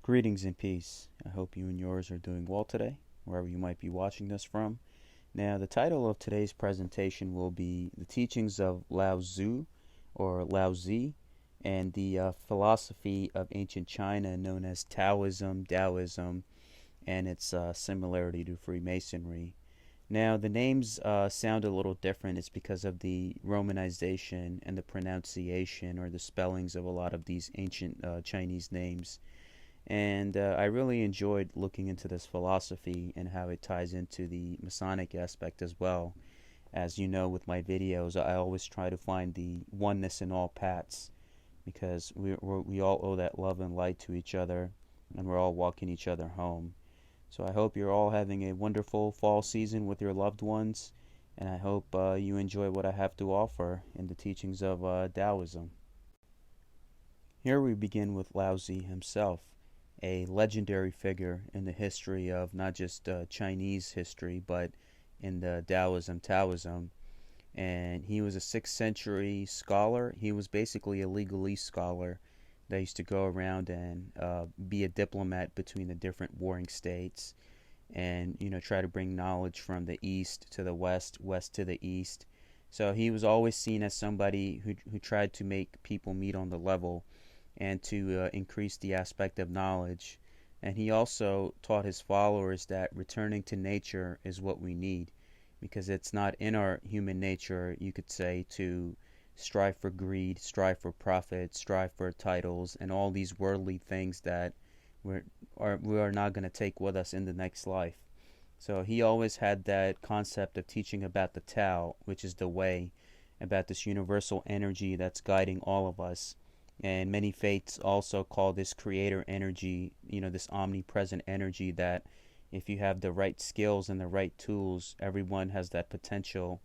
Greetings and peace. I hope you and yours are doing well today, wherever you might be watching this from. Now, the title of today's presentation will be The Teachings of Lao Tzu, or Laozi, and the philosophy of ancient China known as Taoism, Daoism, and its similarity to Freemasonry. Now, the names sound a little different. It's because of the romanization and the pronunciation or the spellings of a lot of these ancient Chinese names. And I really enjoyed looking into this philosophy and how it ties into the Masonic aspect as well. As you know, with my videos, I always try to find the oneness in all paths because we all owe that love and light to each other, and we're all walking each other home. So I hope you're all having a wonderful fall season with your loved ones, and I hope you enjoy what I have to offer in the teachings of Taoism. Here we begin with Laozi himself, a legendary figure in the history of not just Chinese history, but in the Taoism. And he was a 6th century scholar. He was basically a legalese scholar that used to go around and be a diplomat between the different warring states and, try to bring knowledge from the east to the west, west to the east. So he was always seen as somebody who tried to make people meet on the level and to increase the aspect of knowledge. And he also taught his followers that returning to nature is what we need, because it's not in our human nature, you could say, to strive for greed, strive for profit, strive for titles, and all these worldly things that we are not going to take with us in the next life. So he always had that concept of teaching about the Tao, which is the way, about this universal energy that's guiding all of us. And many faiths also call this creator energy, this omnipresent energy that if you have the right skills and the right tools, everyone has that potential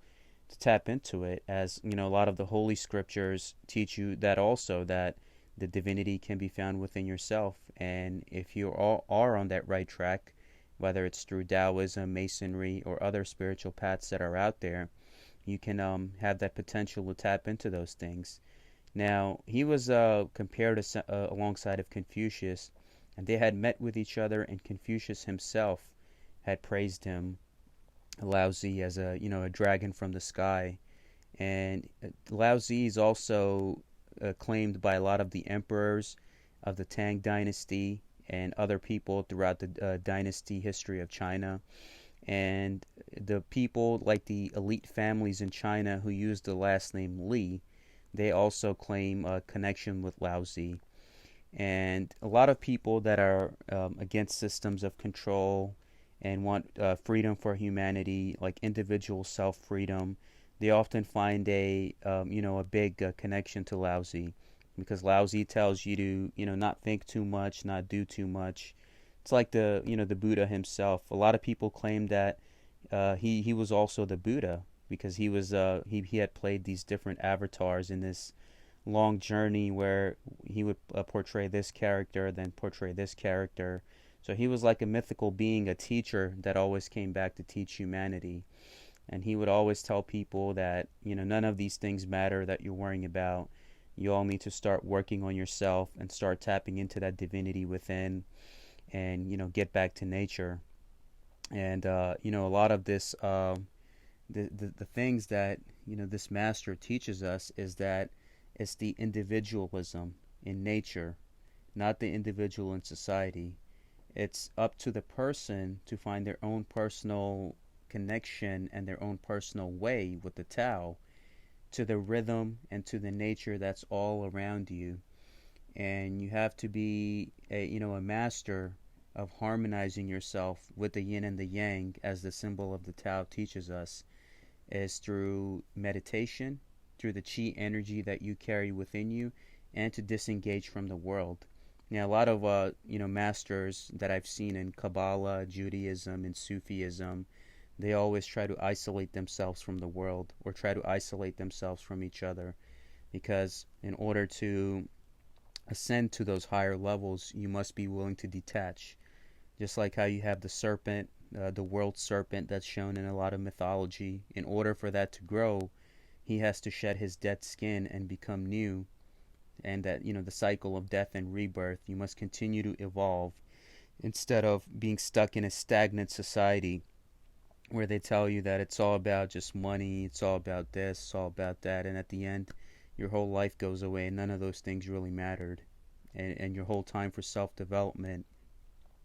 to tap into it. As a lot of the holy scriptures teach you that also, that the divinity can be found within yourself. And if you all are on that right track, whether it's through Taoism, Masonry, or other spiritual paths that are out there, you can have that potential to tap into those things. Now, he was compared alongside of Confucius, and they had met with each other, and Confucius himself had praised him, Laozi, as a dragon from the sky. And Laozi is also claimed by a lot of the emperors of the Tang dynasty and other people throughout the dynasty history of China. And the people, like the elite families in China who use the last name Li, they also claim a connection with Laozi. And a lot of people that are against systems of control and want freedom for humanity, like individual self-freedom, they often find a big connection to Laozi, because Laozi tells you to, not think too much, not do too much. It's like the Buddha himself. A lot of people claim that he was also the Buddha, because he had played these different avatars in this long journey where he would portray this character, then portray this character. So he was like a mythical being, a teacher that always came back to teach humanity. And he would always tell people that, none of these things matter that you're worrying about. You all need to start working on yourself and start tapping into that divinity within, and get back to nature. And a lot of this the things that this master teaches us is that it's the individualism in nature, not the individual in society. It's up to the person to find their own personal connection and their own personal way with the Tao, to the rhythm and to the nature that's all around you. And you have to be a master of harmonizing yourself with the yin and the yang, as the symbol of the Tao teaches us, is through meditation, through the chi energy that you carry within you, and to disengage from the world. Now, a lot of masters that I've seen in Kabbalah, Judaism, and Sufism, they always try to isolate themselves from the world, or try to isolate themselves from each other, because in order to ascend to those higher levels, you must be willing to detach. Just like how you have the serpent, the world serpent that's shown in a lot of mythology. In order for that to grow, he has to shed his dead skin and become new. and that, the cycle of death and rebirth. You must continue to evolve instead of being stuck in a stagnant society where they tell you that it's all about just money, it's all about this, it's all about that, and at the end, your whole life goes away and none of those things really mattered. And your whole time for self-development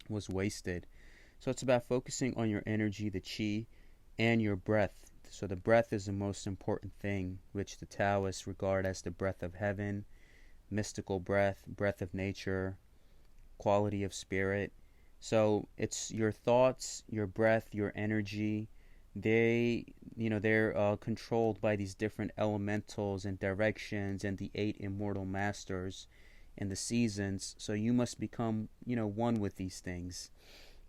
was wasted. So it's about focusing on your energy, the chi, and your breath. So the breath is the most important thing, which the Taoists regard as the breath of heaven, mystical breath, breath of nature, quality of spirit. So it's your thoughts, your breath, your energy. They're controlled by these different elementals and directions and the 8 immortal masters and the seasons. So you must become, one with these things.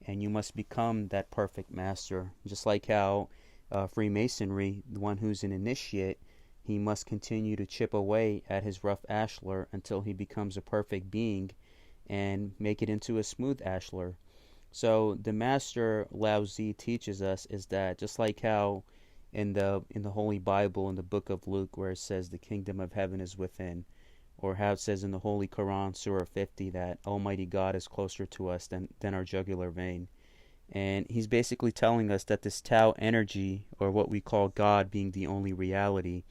And you must become that perfect master. Just like how Freemasonry, the one who's an initiate, he must continue to chip away at his rough ashlar until he becomes a perfect being and make it into a smooth ashlar. So the Master Laozi teaches us is that just like how in the Holy Bible in the book of Luke where it says the kingdom of heaven is within, or how it says in the Holy Quran, Surah 50, that Almighty God is closer to us than our jugular vein. And he's basically telling us that this Tao energy, or what we call God being the only reality,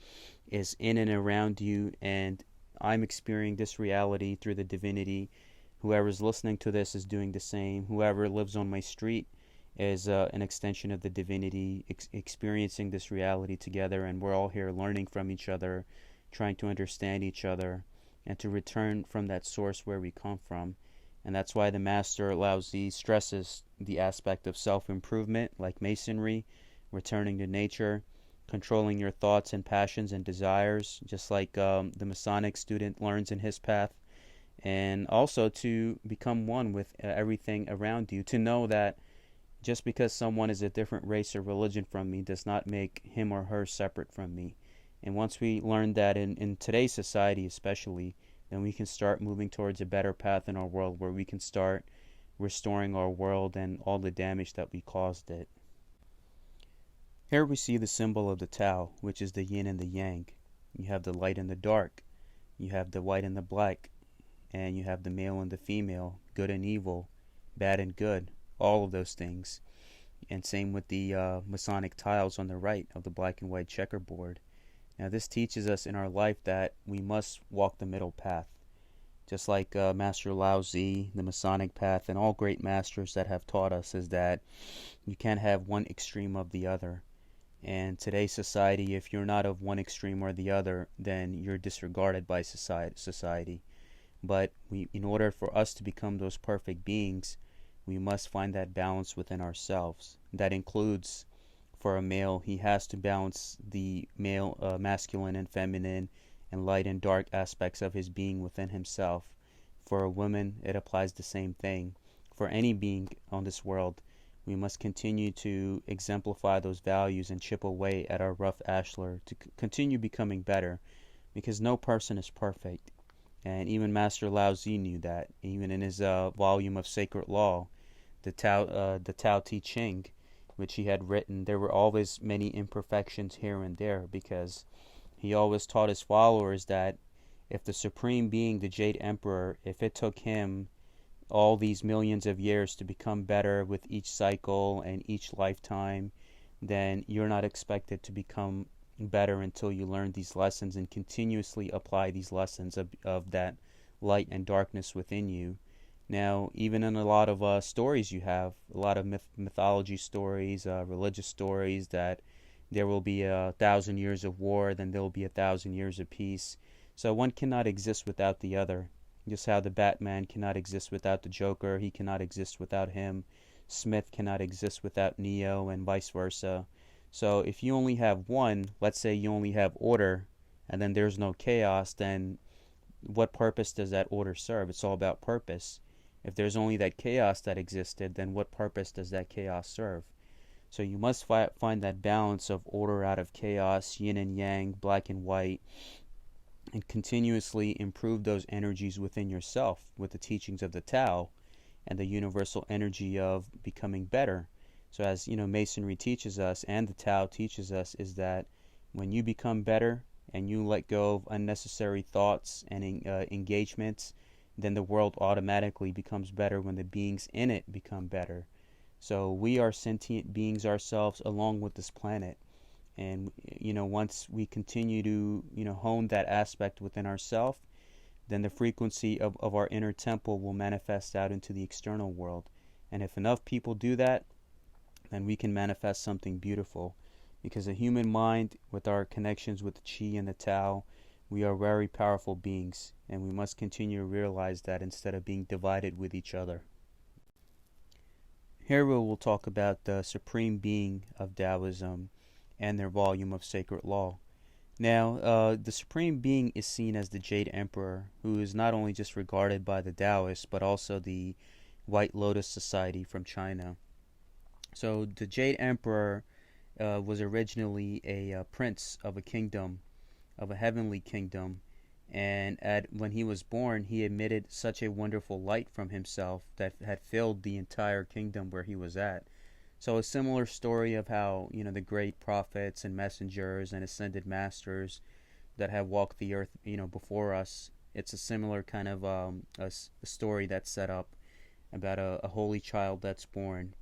is in and around you, and I'm experiencing this reality through the divinity. Whoever's listening to this is doing the same. Whoever lives on my street is an extension of the divinity, experiencing this reality together, and we're all here learning from each other, trying to understand each other, and to return from that source where we come from. And that's why the Master Laozi stresses the aspect of self-improvement, like Masonry, returning to nature, controlling your thoughts and passions and desires, just like the Masonic student learns in his path, and also to become one with everything around you, to know that just because someone is a different race or religion from me does not make him or her separate from me. And once we learn that in today's society especially, then we can start moving towards a better path in our world where we can start restoring our world and all the damage that we caused it. Here we see the symbol of the Tao, which is the yin and the yang. You have the light and the dark. You have the white and the black. And you have the male and the female, good and evil, bad and good, all of those things. And same with the Masonic tiles on the right of the black and white checkerboard. Now this teaches us in our life that we must walk the middle path. Just like Master Laozi, the Masonic path, and all great masters that have taught us is that you can't have one extreme of the other. And today's society, if you're not of one extreme or the other, then you're disregarded by society. But in order for us to become those perfect beings, we must find that balance within ourselves. That includes, for a male, he has to balance the male, masculine and feminine, and light and dark aspects of his being within himself. For a woman, it applies the same thing. For any being on this world, we must continue to exemplify those values and chip away at our rough ashlar to continue becoming better, because no person is perfect. And even Master Laozi knew that. Even in his volume of Sacred Law, the Tao Te Ching, which he had written, there were always many imperfections here and there, because he always taught his followers that if the Supreme Being, the Jade Emperor, if it took him all these millions of years to become better with each cycle and each lifetime, then you're not expected to become better until you learn these lessons and continuously apply these lessons of that light and darkness within you. Now, even in a lot of stories you have, a lot of mythology stories, religious stories, that there will be 1,000 years of war, then there will be 1,000 years of peace. So one cannot exist without the other. Just how the Batman cannot exist without the Joker, he cannot exist without him. Smith cannot exist without Neo, and vice versa. So if you only have one, let's say you only have order, and then there's no chaos, then what purpose does that order serve? It's all about purpose. If there's only that chaos that existed, then what purpose does that chaos serve? So you must find that balance of order out of chaos, yin and yang, black and white, and continuously improve those energies within yourself with the teachings of the Tao and the universal energy of becoming better. So as Masonry teaches us and the Tao teaches us, is that when you become better and you let go of unnecessary thoughts and engagements, then the world automatically becomes better when the beings in it become better. So we are sentient beings ourselves along with this planet. And once we continue to hone that aspect within ourselves, then the frequency of our inner temple will manifest out into the external world. And if enough people do that, then we can manifest something beautiful. Because the human mind, with our connections with the Qi and the Tao, we are very powerful beings, and we must continue to realize that instead of being divided with each other. Here we will talk about the supreme being of Taoism and their volume of sacred law. Now, the supreme being is seen as the Jade Emperor, who is not only just regarded by the Taoists, but also the White Lotus Society from China. So the Jade Emperor was originally a prince of a kingdom, of a heavenly kingdom, and when he was born, he emitted such a wonderful light from himself that had filled the entire kingdom where he was at. So a similar story of how the great prophets and messengers and ascended masters that have walked the earth before us. It's a similar kind of a story that's set up about a holy child that's born.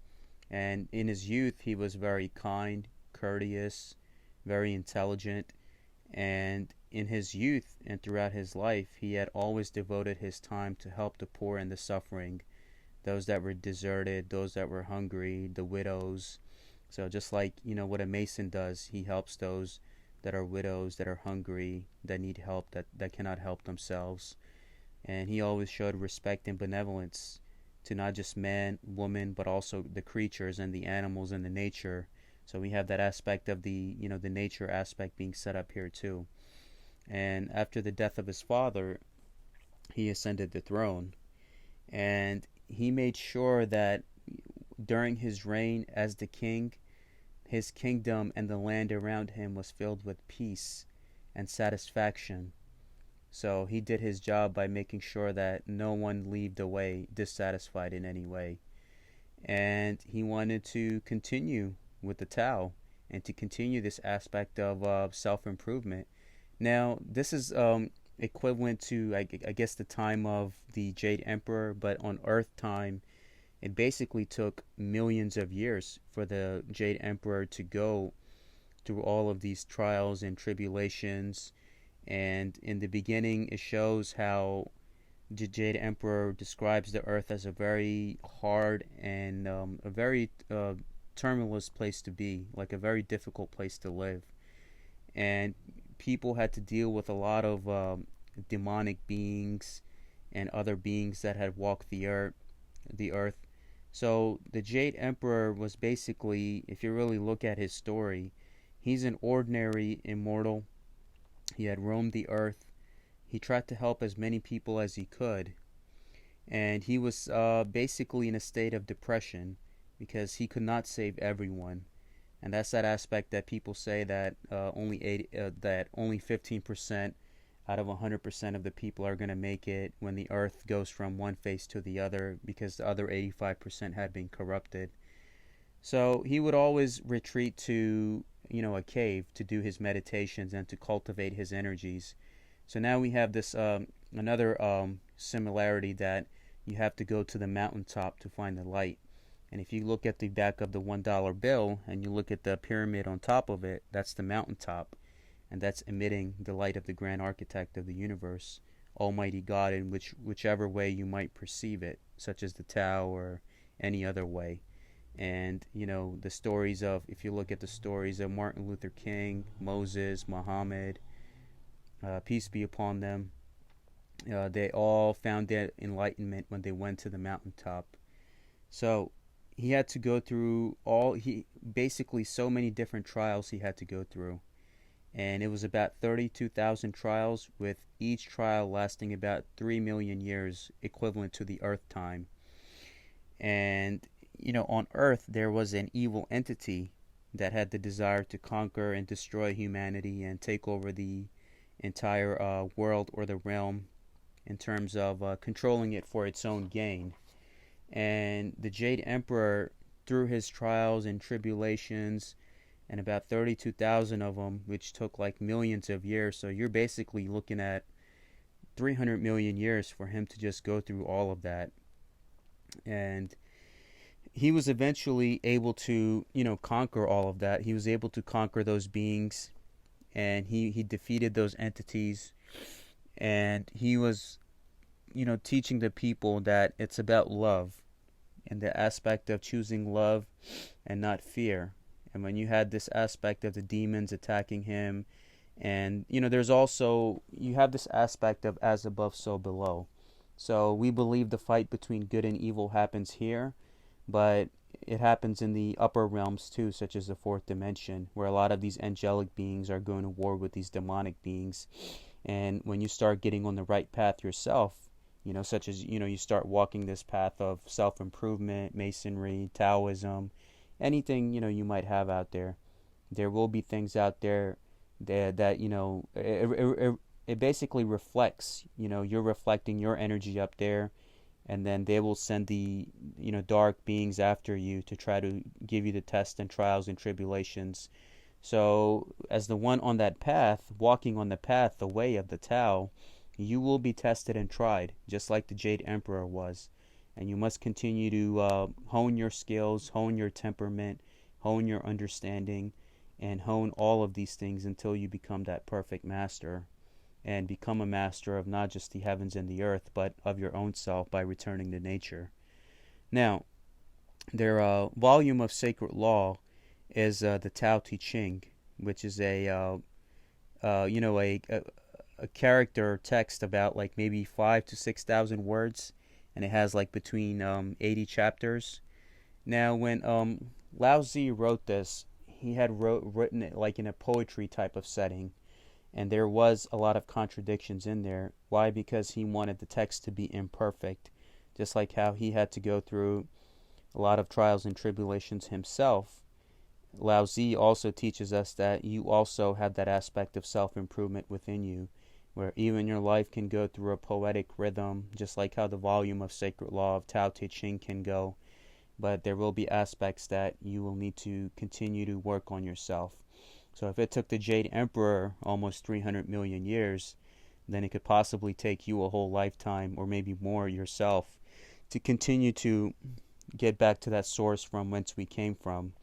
And in his youth, he was very kind, courteous, very intelligent. And in his youth and throughout his life, he had always devoted his time to help the poor and the suffering, those that were deserted, those that were hungry, the widows. So just like, what a Mason does, he helps those that are widows, that are hungry, that need help, that cannot help themselves. And he always showed respect and benevolence to not just man, woman, but also the creatures and the animals and the nature. So we have that aspect of the nature aspect being set up here too. And after the death of his father, he ascended the throne. And he made sure that during his reign as the king, his kingdom and the land around him was filled with peace and satisfaction. So he did his job by making sure that no one left away dissatisfied in any way. And he wanted to continue with the Tao and to continue this aspect of self-improvement. Now, this is equivalent to, I guess, the time of the Jade Emperor, but on Earth time, it basically took millions of years for the Jade Emperor to go through all of these trials and tribulations. And in the beginning, it shows how the Jade Emperor describes the Earth as a very hard and a very tumultuous place to be, like a very difficult place to live. And people had to deal with a lot of demonic beings and other beings that had walked the earth. So the Jade Emperor was basically, if you really look at his story, he's an ordinary immortal. He had roamed the earth. He tried to help as many people as he could. And he was basically in a state of depression because he could not save everyone. And that's that aspect that people say that only 15% out of 100% of the people are going to make it when the earth goes from one phase to the other, because the other 85% had been corrupted. So he would always retreat to a cave to do his meditations and to cultivate his energies. So now we have this another similarity, that you have to go to the mountaintop to find the light. And if you look at the back of the $1 bill and you look at the pyramid on top of it, that's the mountaintop. And that's emitting the light of the grand architect of the universe, Almighty God, in whichever way you might perceive it, such as the Tao or any other way. And, the stories of, if you look at the stories of Martin Luther King, Moses, Muhammad, peace be upon them, they all found their enlightenment when they went to the mountaintop. So he had to go through basically so many different trials he had to go through. And it was about 32,000 trials, with each trial lasting about 3 million years, equivalent to the Earth time. And, on Earth, there was an evil entity that had the desire to conquer and destroy humanity and take over the entire world or the realm in terms of controlling it for its own gain. And the Jade Emperor, through his trials and tribulations, and about 32,000 of them, which took like millions of years. So you're basically looking at 300 million years for him to just go through all of that. And he was eventually able to, conquer all of that. He was able to conquer those beings, and he defeated those entities. And he was, teaching the people that it's about love and the aspect of choosing love and not fear. And when you had this aspect of the demons attacking him, and there's also, you have this aspect of as above so below. So we believe the fight between good and evil happens here, but it happens in the upper realms too, such as the fourth dimension, where a lot of these angelic beings are going to war with these demonic beings. And when you start getting on the right path yourself, such as, you start walking this path of self-improvement, Masonry, Taoism, anything, you might have out there, there will be things out there that it basically reflects, you're reflecting your energy up there, and then they will send the, dark beings after you to try to give you the tests and trials and tribulations. So as the one on that path, walking on the path, the way of the Tao, you will be tested and tried, just like the Jade Emperor was. And you must continue to hone your skills, hone your temperament, hone your understanding, and hone all of these things until you become that perfect master, and become a master of not just the heavens and the earth, but of your own self by returning to nature. Now, their volume of sacred law is the Tao Te Ching, which is a character text about like maybe 5,000 to 6,000 words, and it has like between 80 chapters. Now, when Lao Tzu wrote this, he had written it like in a poetry type of setting, and there was a lot of contradictions in there. Why? Because he wanted the text to be imperfect, just like how he had to go through a lot of trials and tribulations himself. Lao Tzu also teaches us that you also have that aspect of self-improvement within you, where even your life can go through a poetic rhythm, just like how the volume of sacred law of Tao Te Ching can go. But there will be aspects that you will need to continue to work on yourself. So if it took the Jade Emperor almost 300 million years, then it could possibly take you a whole lifetime, or maybe more yourself, to continue to get back to that source from whence we came from.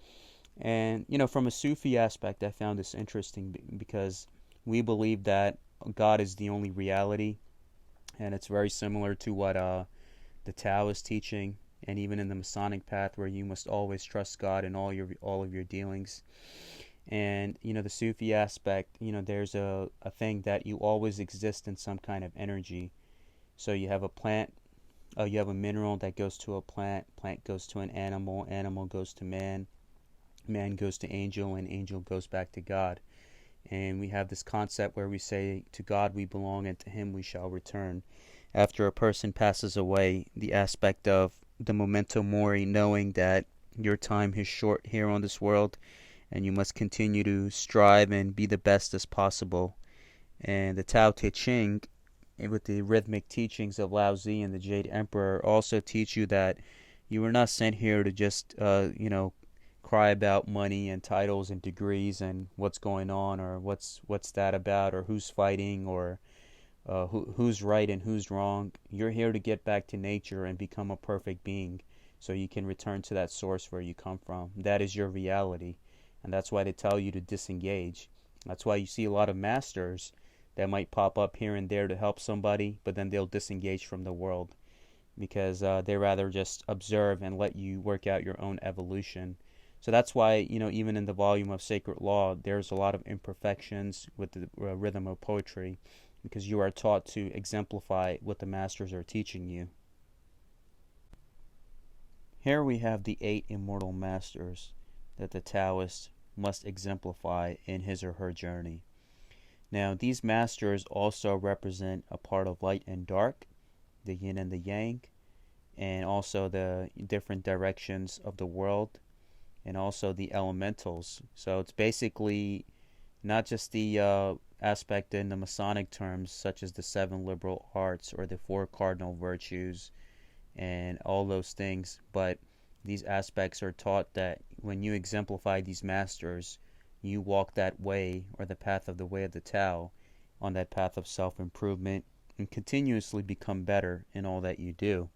And, from a Sufi aspect, I found this interesting because we believe that God is the only reality, and it's very similar to what the Tao is teaching, and even in the Masonic path, where you must always trust God in all of your dealings. And the Sufi aspect, there's a thing that you always exist in some kind of energy. So you have a plant, you have a mineral that goes to a plant goes to an animal goes to man goes to angel, and angel goes back to God. And we have this concept where we say, to God we belong, and to him we shall return. After a person passes away, the aspect of the memento mori, knowing that your time is short here on this world, and you must continue to strive and be the best as possible. And the Tao Te Ching, with the rhythmic teachings of Lao Tzu and the Jade Emperor, also teach you that you were not sent here to just, cry about money and titles and degrees and what's going on, or what's that about, or who's fighting, or who's right and who's wrong. You're here to get back to nature and become a perfect being, so you can return to that source where you come from. That is your reality, and that's why they tell you to disengage. That's why you see a lot of masters that might pop up here and there to help somebody, but then they'll disengage from the world, because they rather just observe and let you work out your own evolution. So that's why, even in the volume of sacred law, there's a lot of imperfections with the rhythm of poetry, because you are taught to exemplify what the masters are teaching you. Here we have the 8 immortal masters that the Taoist must exemplify in his or her journey. Now, these masters also represent a part of light and dark, the yin and the yang, and also the different directions of the world, and also the elementals. So it's basically not just the aspect in the Masonic terms, such as the 7 liberal arts or the 4 cardinal virtues and all those things, but these aspects are taught that when you exemplify these masters, you walk that way, or the path of the way of the Tao, on that path of self-improvement, and continuously become better in all that you do.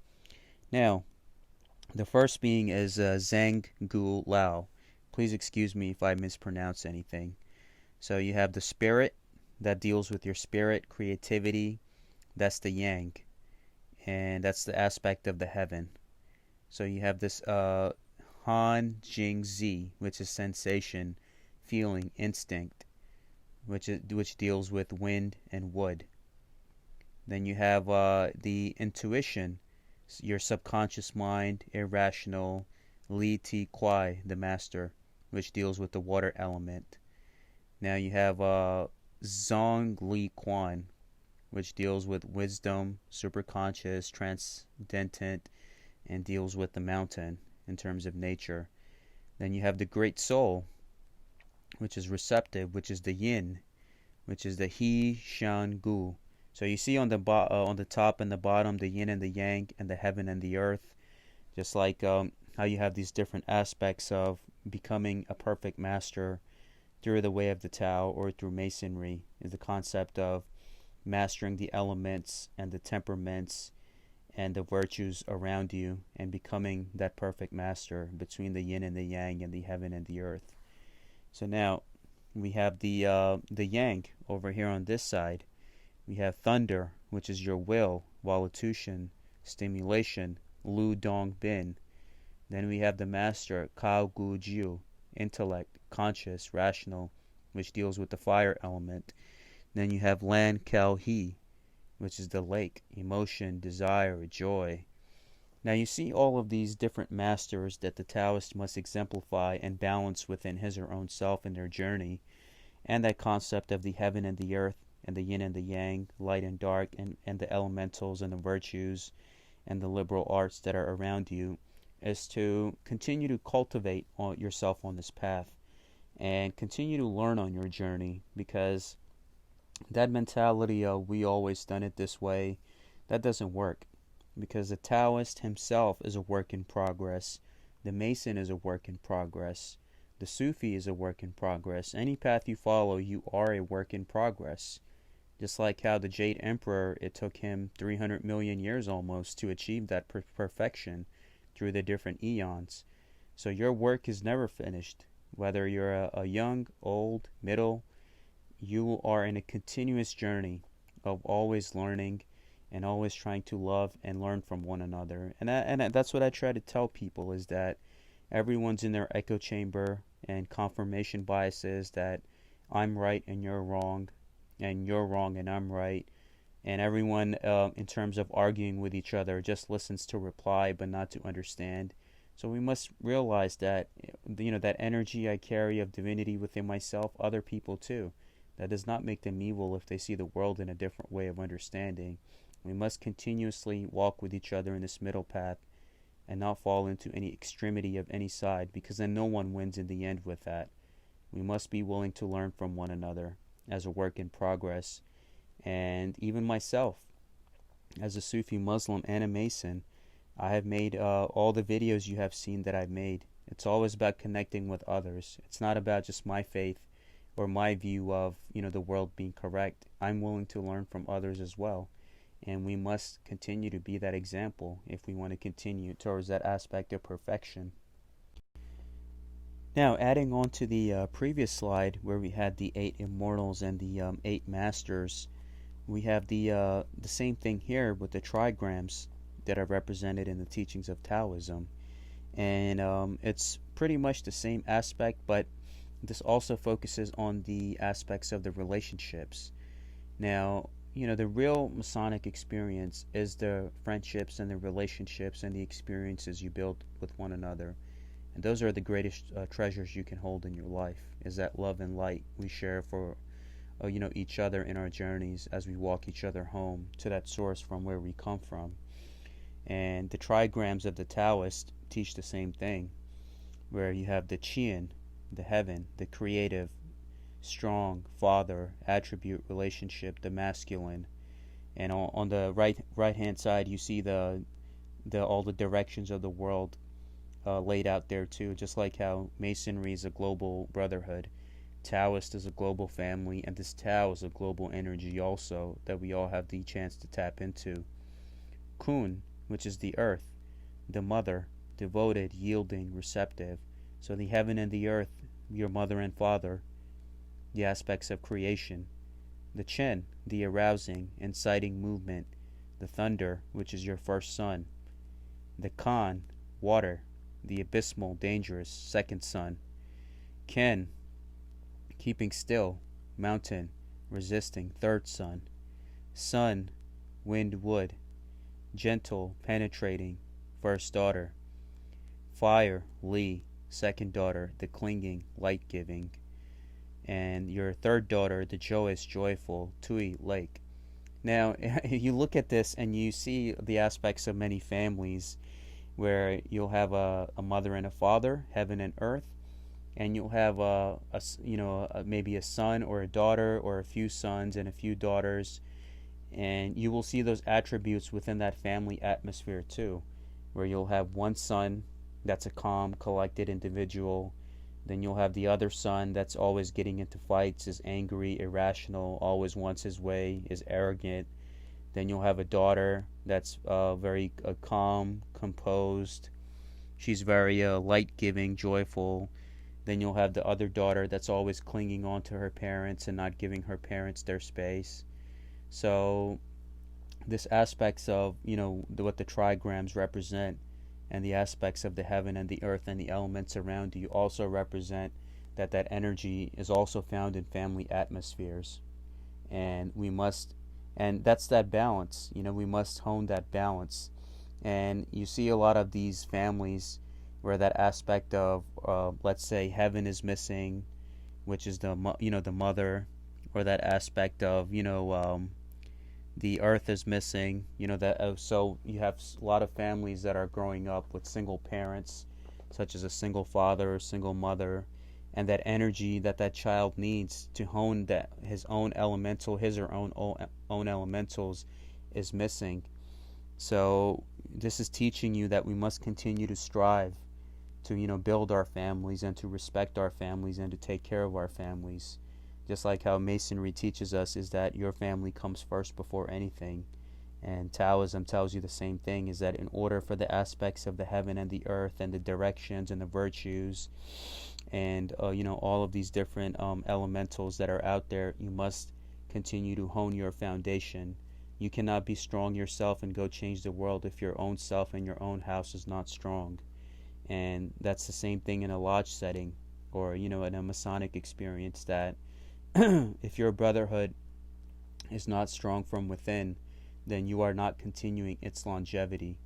Now, the first being is Zhang Gu Lao. Please excuse me if I mispronounce anything. So you have the spirit that deals with your spirit, creativity. That's the yang, and that's the aspect of the heaven. So you have this Han Jing Zi, which is sensation, feeling, instinct, which deals with wind and wood. Then you have the intuition, your subconscious mind, irrational, Li Ti Kuai, the master, which deals with the water element. Now you have Zong Li Quan, which deals with wisdom, superconscious, transcendent, and deals with the mountain in terms of nature. Then you have the great soul, which is receptive, which is the yin, which is the He Shan Gu. So you see on the top and the bottom the yin and the yang, and the heaven and the earth, just like how you have these different aspects of becoming a perfect master through the way of the Tao or through Masonry, is the concept of mastering the elements and the temperaments and the virtues around you, and becoming that perfect master between the yin and the yang, and the heaven and the earth. So now we have the yang over here on this side. We have thunder, which is your will, volition, stimulation, Lu Dong Bin. Then we have the master, Kao Gu Jiu, intellect, conscious, rational, which deals with the fire element. Then you have Lan Kao He, which is the lake, emotion, desire, joy. Now you see all of these different masters that the Taoist must exemplify and balance within his or own self in their journey, and that concept of the heaven and the earth, and the yin and the yang, light and dark, and the elementals and the virtues and the liberal arts that are around you, is to continue to cultivate yourself on this path and continue to learn on your journey, because that mentality of we always done it this way, that doesn't work, because the Taoist himself is a work in progress, the Mason is a work in progress, the Sufi is a work in progress. Any path you follow, you are a work in progress. Just like how the Jade Emperor, it took him 300 million years almost to achieve that perfection through the different eons. So your work is never finished. Whether you're a young, old, middle, you are in a continuous journey of always learning and always trying to love and learn from one another. And that's what I try to tell people, is that everyone's in their echo chamber and confirmation biases that I'm right and you're wrong and I'm right, and everyone in terms of arguing with each other just listens to reply but not to understand. So we must realize that that energy I carry of divinity within myself, other people too. That does not make them evil if they see the world in a different way of understanding. We must continuously walk with each other in this middle path and not fall into any extremity of any side, because then no one wins in the end with that. We must be willing to learn from one another as a work in progress. And even myself, as a Sufi Muslim and a Mason, I have made all the videos you have seen that I've made. It's always about connecting with others. It's not about just my faith or my view of the world being correct. I'm willing to learn from others as well, and we must continue to be that example if we want to continue towards that aspect of perfection. Now, adding on to the previous slide where we had the 8 immortals and the 8 masters, we have the same thing here with the trigrams that are represented in the teachings of Taoism. And it's pretty much the same aspect, but this also focuses on the aspects of the relationships. Now, the real Masonic experience is the friendships and the relationships and the experiences you build with one another. And those are the greatest treasures you can hold in your life, is that love and light we share for each other in our journeys as we walk each other home to that source from where we come from. And the trigrams of the Taoist teach the same thing, where you have the Qian, the heaven, the creative, strong father attribute relationship, the masculine. And on the right hand side you see the all the directions of the world laid out there too, just like how Masonry is a global brotherhood. Taoist is a global family, and this Tao is a global energy also that we all have the chance to tap into. Kun, which is the earth, the mother, devoted, yielding, receptive. So the heaven and the earth, your mother and father, the aspects of creation. The Chen, the arousing, inciting movement. The thunder, which is your first son. The Kan, water, the abysmal, dangerous, second son. Ken, keeping still, mountain, resisting, third son. Sun, wind, wood, gentle, penetrating, first daughter. Fire, Li, second daughter, the clinging, light giving. And your third daughter, the joyous, joyful, Tui, lake. Now, you look at this and you see the aspects of many families where you'll have a mother and a father, heaven and earth, and you'll have maybe a son or a daughter or a few sons and a few daughters, and you will see those attributes within that family atmosphere too, where you'll have one son that's a calm, collected individual. Then you'll have the other son that's always getting into fights, is angry, irrational, always wants his way, is arrogant. Then you'll have a daughter that's very calm, composed. She's very light-giving, joyful. Then you'll have the other daughter that's always clinging on to her parents and not giving her parents their space. So this aspects of, what the trigrams represent, and the aspects of the heaven and the earth and the elements around you also represent that energy is also found in family atmospheres. And that's that balance. We must hone that balance. And you see a lot of these families where that aspect of, let's say, heaven is missing, which is the mother, or that aspect of, the earth is missing, so you have a lot of families that are growing up with single parents, such as a single father or single mother, and that energy that child needs to hone his or her own elementals is missing. So this is teaching you that we must continue to strive to build our families and to respect our families and to take care of our families. Just like how Masonry teaches us is that your family comes first before anything. And Taoism tells you the same thing, is that in order for the aspects of the heaven and the earth and the directions and the virtues and all of these different elementals that are out there, you must continue to hone your foundation. You cannot be strong yourself and go change the world if your own self and your own house is not strong. And that's the same thing in a lodge setting or in a Masonic experience, that if your brotherhood is not strong from within, then you are not continuing its longevity.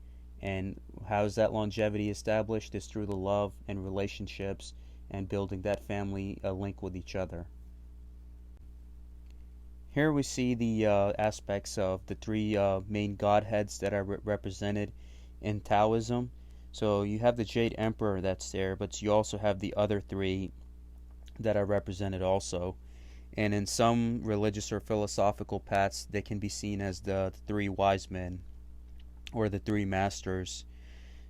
And how is that longevity established? Is through the love and relationships and building that family link with each other. Here we see the aspects of the three main Godheads that are represented in Taoism. So you have the Jade Emperor that's there, but you also have the other three that are represented also. And in some religious or philosophical paths, they can be seen as the three wise men or the three masters.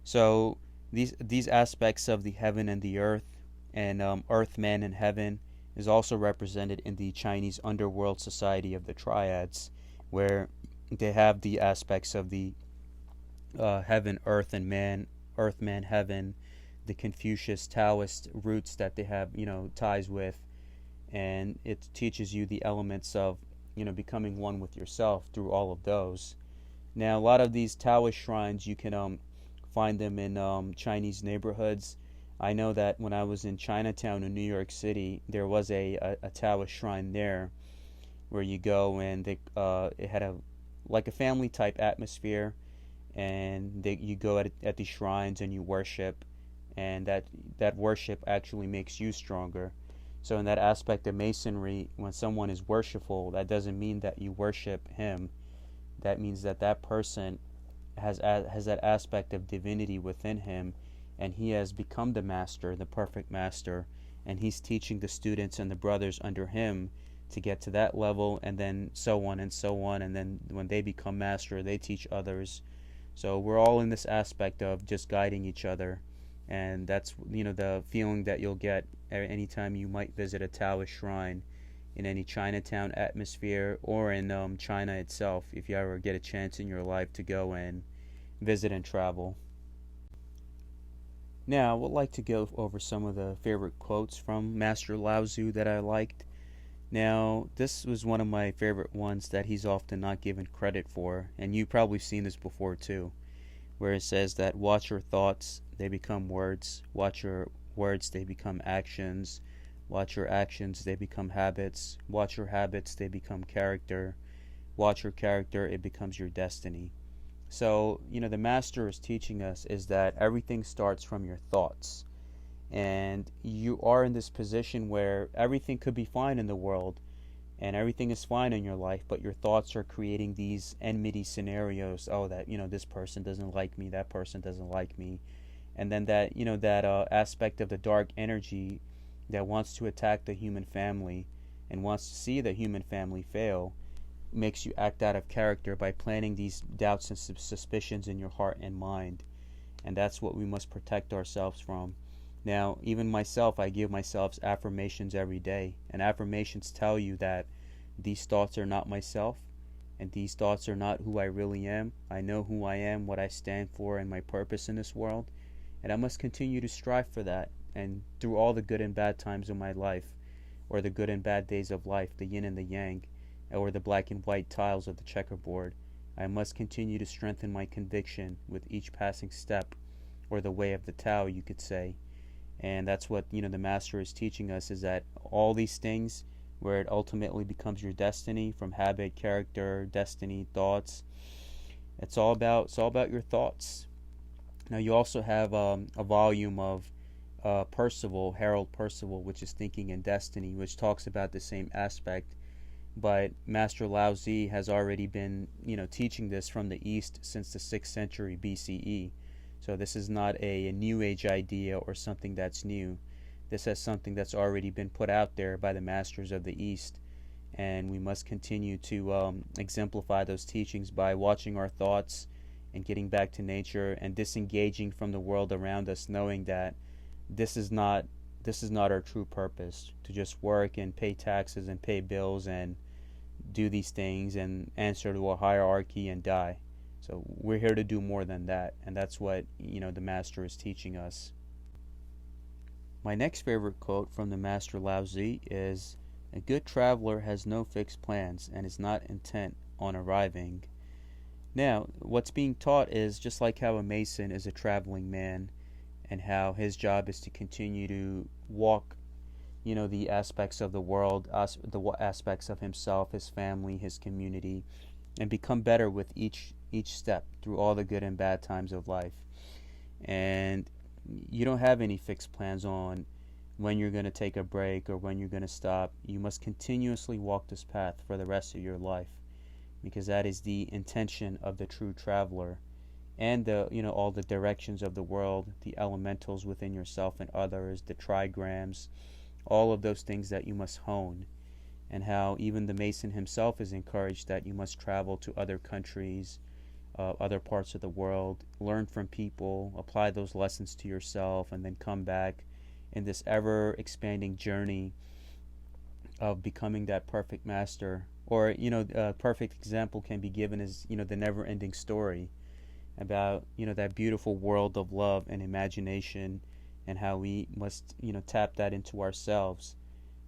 So these aspects of the heaven and the earth, and earth, man, and heaven, is also represented in the Chinese underworld society of the triads, where they have the aspects of the heaven, earth, and man, earth, man, heaven, the Confucius Taoist roots that they have ties with. And it teaches you the elements of becoming one with yourself through all of those. Now a lot of these Taoist shrines, you can find them in Chinese neighborhoods. I know that when I was in Chinatown in New York City, there was a Taoist shrine there where you go, and it had a family type atmosphere, and you go at these shrines and you worship, and that worship actually makes you stronger. So in that aspect of Masonry, when someone is worshipful, that doesn't mean that you worship him. That means that person has that aspect of divinity within him, and he has become the master, the perfect master, and he's teaching the students and the brothers under him to get to that level, and then so on and so on, and then when they become master, they teach others. So we're all in this aspect of just guiding each other, and that's the feeling that you'll get anytime you might visit a Taoist shrine in any Chinatown atmosphere, or in China itself, if you ever get a chance in your life to go and visit and travel. Now, I would like to go over some of the favorite quotes from Master Laozi that I liked. Now, this was one of my favorite ones that he's often not given credit for, and you've probably seen this before too, where it says that watch your thoughts, they become words, watch your words, they become actions, watch your actions, they become habits, watch your habits, they become character, watch your character, it becomes your destiny. So, the master is teaching us is that everything starts from your thoughts. And you are in this position where everything could be fine in the world and everything is fine in your life, but your thoughts are creating these enmity scenarios. Oh, that, this person doesn't like me, that person doesn't like me. And then that, aspect of the dark energy that wants to attack the human family and wants to see the human family fail makes you act out of character by planting these doubts and suspicions in your heart and mind. And that's what we must protect ourselves from. Now, even myself, I give myself affirmations every day, and affirmations tell you that these thoughts are not myself, and these thoughts are not who I really am. I know who I am, what I stand for, and my purpose in this world, and I must continue to strive for that. And through all the good and bad times of my life, or the good and bad days of life, the yin and the yang, or the black and white tiles of the checkerboard, I must continue to strengthen my conviction with each passing step, or the way of the Tao, you could say. And that's what the master is teaching us, is that all these things, where it ultimately becomes your destiny, from habit, character, destiny, thoughts, it's all about your thoughts. Now, you also have a volume of Harold Percival, which is Thinking and Destiny, which talks about the same aspect. But Master Laozi has already been teaching this from the East since the 6th century BCE. So this is not a New Age idea or something that's new. This is something that's already been put out there by the masters of the East. And we must continue to exemplify those teachings by watching our thoughts and getting back to nature and disengaging from the world around us, knowing that this is not our true purpose, to just work and pay taxes and pay bills and do these things and answer to a hierarchy and die. So we're here to do more than that, and that's what the master is teaching us. My next favorite quote from the Master Laozi is, "A good traveler has no fixed plans and is not intent on arriving." Now, what's being taught is just like how a Mason is a traveling man, and how his job is to continue to walk the aspects of the world, the aspects of himself, his family, his community, and become better with each step through all the good and bad times of life. And you don't have any fixed plans on when you're going to take a break or when you're going to stop. You must continuously walk this path for the rest of your life, because that is the intention of the true traveler. And the all the directions of the world, the elementals within yourself and others, the trigrams, all of those things that you must hone. And how even the Mason himself is encouraged that you must travel to other countries, other parts of the world, learn from people, apply those lessons to yourself, and then come back in this ever expanding journey of becoming that perfect master. Or a perfect example can be given as the never ending story about that beautiful world of love and imagination, and how we must tap that into ourselves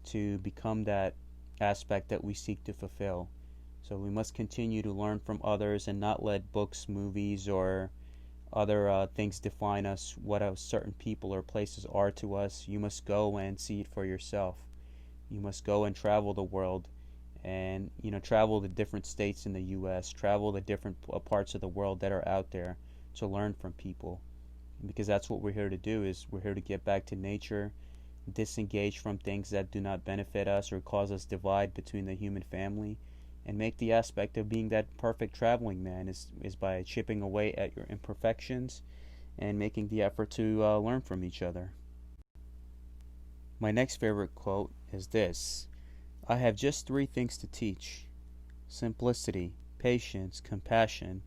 to become that aspect that we seek to fulfill. So we must continue to learn from others and not let books, movies, or other things define us, what certain people or places are to us. You must go and see it for yourself. You must go and travel the world, and travel the different states in the U.S., travel the different parts of the world that are out there to learn from people. Because that's what we're here to do, is we're here to get back to nature, disengage from things that do not benefit us or cause us divide between the human family, and make the aspect of being that perfect traveling man is by chipping away at your imperfections and making the effort to learn from each other. My next favorite quote is this: "I have just 3 things to teach: simplicity, patience, compassion.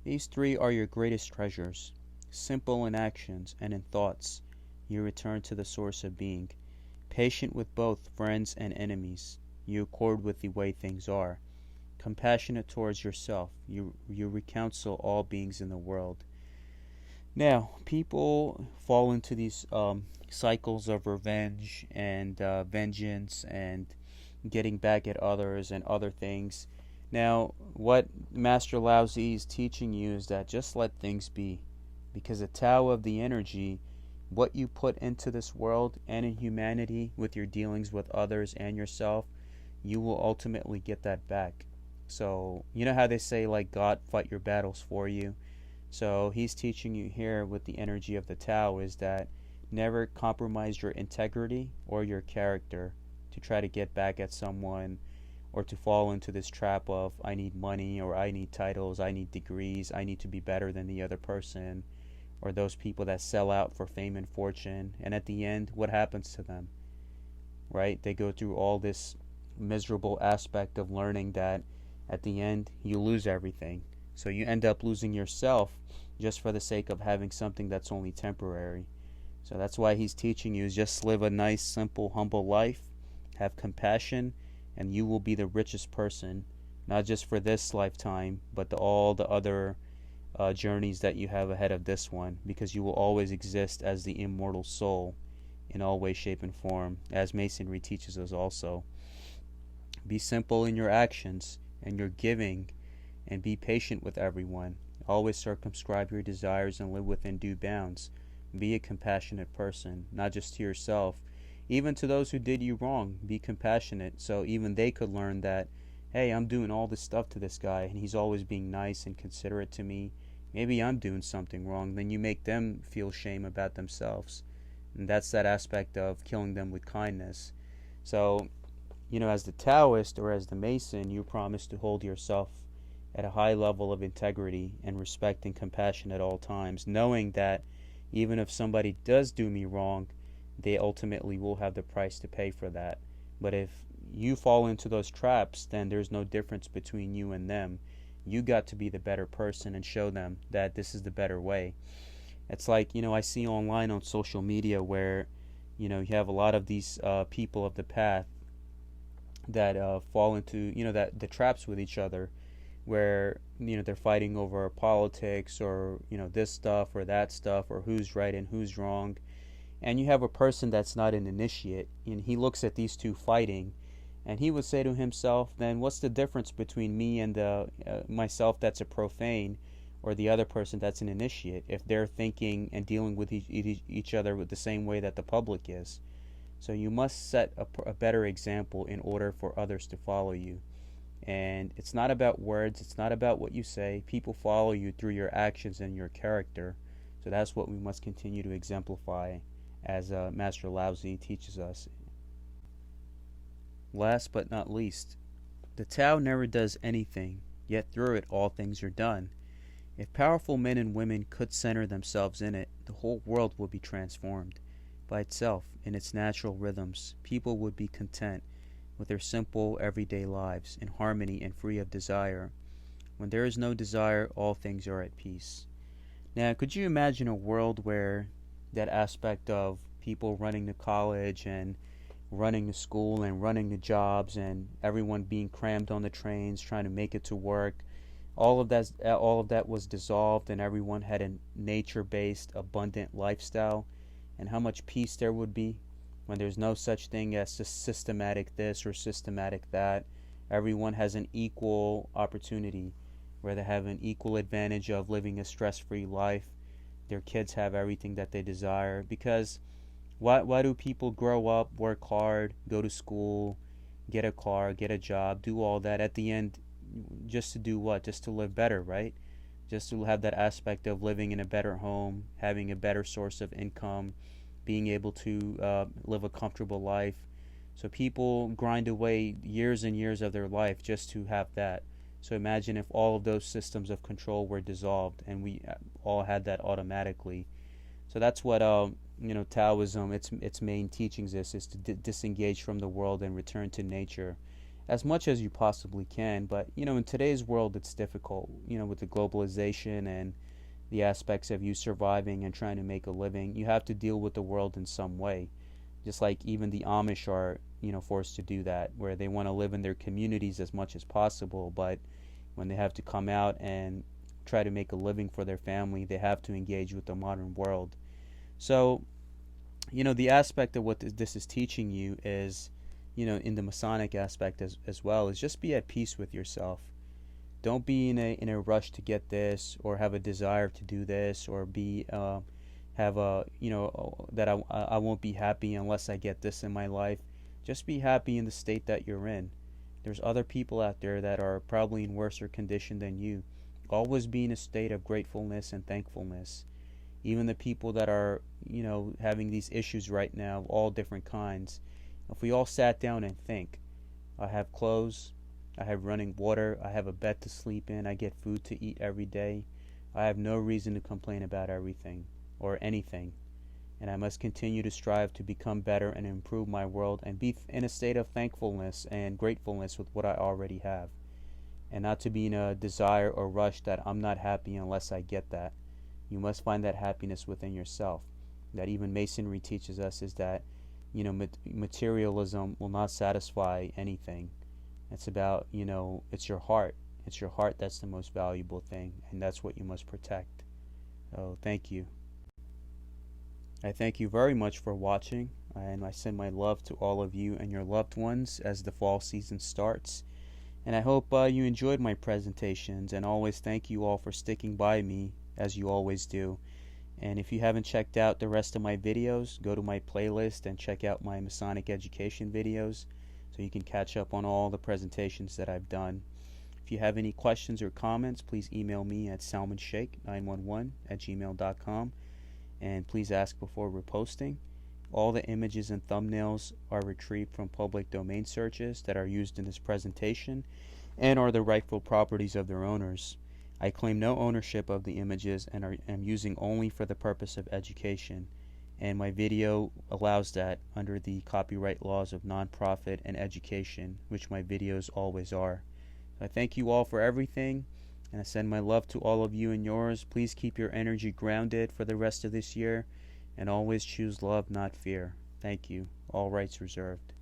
These 3 are your greatest treasures. Simple in actions and in thoughts, you return to the source of being. Patient with both friends and enemies. You accord with the way things are. Compassionate towards yourself. You recounsel all beings in the world. Now, people fall into these cycles of revenge and vengeance and getting back at others and other things. Now, what Master Laozi is teaching you is that just let things be. Because the Tao of the energy, what you put into this world and in humanity with your dealings with others and yourself, you will ultimately get that back. So, you know how they say, like, God fight your battles for you? So he's teaching you here with the energy of the Tao is that never compromise your integrity or your character to try to get back at someone, or to fall into this trap of I need money, or I need titles, I need degrees, I need to be better than the other person, or those people that sell out for fame and fortune. And at the end, what happens to them? Right? They go through all this miserable aspect of learning that at the end you lose everything. So you end up losing yourself just for the sake of having something that's only temporary. So that's why he's teaching you is just live a nice, simple, humble life, have compassion, and you will be the richest person, not just for this lifetime, but all the other journeys that you have ahead of this one, because you will always exist as the immortal soul in all way, shape, and form, as Masonry teaches us also. Be simple in your actions and your giving, and be patient with everyone. Always circumscribe your desires and live within due bounds. Be a compassionate person, not just to yourself. Even to those who did you wrong, be compassionate, so even they could learn that, hey, I'm doing all this stuff to this guy, and he's always being nice and considerate to me. Maybe I'm doing something wrong. Then you make them feel shame about themselves. And that's that aspect of killing them with kindness. So, as the Taoist or as the Mason, you promise to hold yourself at a high level of integrity and respect and compassion at all times, knowing that even if somebody does do me wrong, they ultimately will have the price to pay for that. But if you fall into those traps, then there's no difference between you and them. You got to be the better person and show them that this is the better way. It's like, I see online on social media where, you have a lot of these people of the path that fall into, that the traps with each other, where, they're fighting over politics or, this stuff or that stuff, or who's right and who's wrong. And you have a person that's not an initiate, and he looks at these two fighting, and he would say to himself, then what's the difference between me and myself that's a profane, or the other person that's an initiate, if they're thinking and dealing with each other with the same way that the public is? So you must set a better example in order for others to follow you. And it's not about words, it's not about what you say. People follow you through your actions and your character. So that's what we must continue to exemplify, as Master Laozi teaches us. Last but not least, the Tao never does anything, yet through it all things are done. If powerful men and women could center themselves in it, the whole world would be transformed. By itself, in its natural rhythms, people would be content with their simple, everyday lives, in harmony and free of desire. When there is no desire, all things are at peace. Now, could you imagine a world where that aspect of people running to college and running to school and running to jobs and everyone being crammed on the trains trying to make it to work, all of that was dissolved, and everyone had a nature-based, abundant lifestyle, and how much peace there would be when there's no such thing as just systematic this or systematic that. Everyone has an equal opportunity, where they have an equal advantage of living a stress-free life. Their kids have everything that they desire. Because why do people grow up, work hard, go to school, get a car, get a job, do all that at the end, just to do what? Just to live better, right? Just to have that aspect of living in a better home, having a better source of income, being able to live a comfortable life. So people grind away years and years of their life just to have that. So imagine if all of those systems of control were dissolved and we all had that automatically. So that's what Taoism, its main teachings is to disengage from the world and return to nature as much as you possibly can. But in today's world it's difficult, with the globalization and the aspects of you surviving and trying to make a living. You have to deal with the world in some way. just like even the Amish are, forced to do that, where they want to live in their communities as much as possible, but when they have to come out and try to make a living for their family, they have to engage with the modern world. So, the aspect of what this is teaching you is, in the Masonic aspect as well, is just be at peace with yourself. Don't be in a rush to get this, or have a desire to do this, or be have a that I won't be happy unless I get this in my life. Just be happy in the state that you're in. There's other people out there that are probably in worse condition than you. Always be in a state of gratefulness and thankfulness. Even the people that are, having these issues right now of all different kinds. If we all sat down and think, I have clothes, I have running water, I have a bed to sleep in, I get food to eat every day, I have no reason to complain about everything or anything. And I must continue to strive to become better and improve my world and be in a state of thankfulness and gratefulness with what I already have. And not to be in a desire or rush that I'm not happy unless I get that. You must find that happiness within yourself. That even Masonry teaches us is that, materialism will not satisfy anything. It's about, it's your heart. It's your heart that's the most valuable thing, and that's what you must protect. So thank you. I thank you very much for watching, and I send my love to all of you and your loved ones as the fall season starts. And I hope you enjoyed my presentations, and always thank you all for sticking by me, as you always do. And if you haven't checked out the rest of my videos, go to my playlist and check out my Masonic education videos so you can catch up on all the presentations that I've done. If you have any questions or comments, please email me at salmonshake911@gmail.com, and please ask before reposting. All the images and thumbnails are retrieved from public domain searches that are used in this presentation and are the rightful properties of their owners. I claim no ownership of the images and am using only for the purpose of education, and my video allows that under the copyright laws of nonprofit and education, which my videos always are. I thank you all for everything, and I send my love to all of you and yours. Please keep your energy grounded for the rest of this year, and always choose love, not fear. Thank you. All rights reserved.